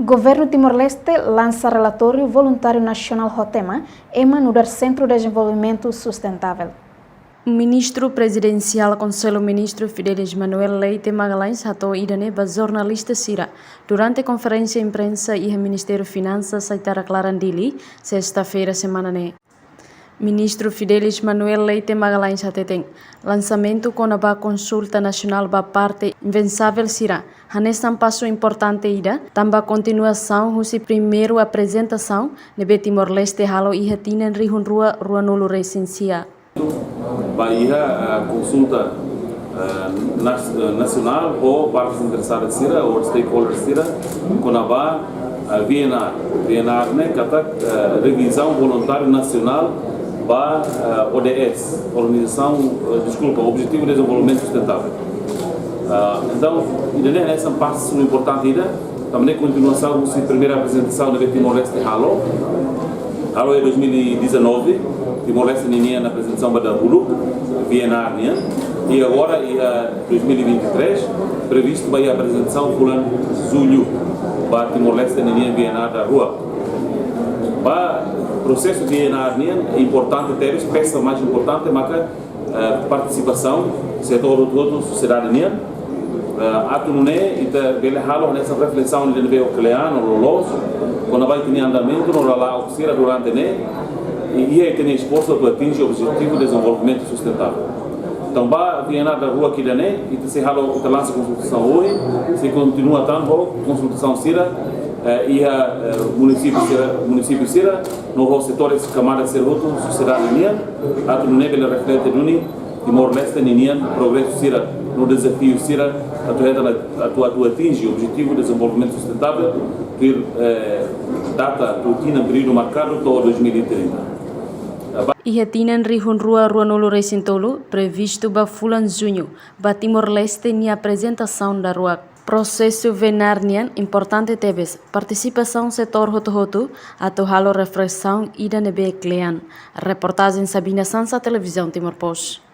Governo Timor-Leste lança relatório voluntário nacional ROTEMA, EMA, no Centro de Desenvolvimento Sustentável. O ministro presidencial Conselho Ministro Fidelis Manuel Leite Magalhães ratou idane ba jornalista Sira durante a conferência imprensa e o Ministério Finanças Saitara Clarandili sexta-feira semana ne. Ministro Fidelis Manuel Leite Magalhães tem lançamento com a consulta nacional ba parte invencível Sira. Nesse passo importante ida, também continuação husi primeiro apresentação nebe Timor-Leste halo iha tinen rihun rua nulu resensia. A consulta nacional ou partes interessadas sira ou stakeholders sira com a VNR né kata revisão voluntária nacional ba ODS Objetivo de Desenvolvimento Sustentável. Então ainda nessa parte importante ainda também continuação a primeira apresentação da Timor-Leste halo é 2019. Timor-Leste ninha na apresentação da Hulu, VNR, e agora em 2023 previsto a apresentação fulan julho para Timor-Leste ninha VNR da rua. Para o processo de VNR é importante ter a peça mais importante é participação setor todo sociedade ninha ato não é e bele halo nessa reflexão de nível nucleano lolos quando vai ter andamento no lá oxira durante e aí tem esforço para atingir o objetivo de desenvolvimento sustentável. Então, vai vir da rua aqui e se halo o lança consultação hoje, se continua tanto consultação sira e a município sira no setores camadas ser outro sociedade minha, ato não é bele reflete nuni Timor-Leste ninha progresso sira no desafio sira atu atinge o objetivo de desenvolvimento sustentável ter data rotina período marcado para 2030. E tinen rihun rua nulu recintolo previsto ba fulan junho ba Timor-Leste ni apresentação da rua. Processo venarnian importante tebes participação setor hoto atau halo reflexão ida nebe klean. Reportagem Sabina Sansa Televisão Timor Post.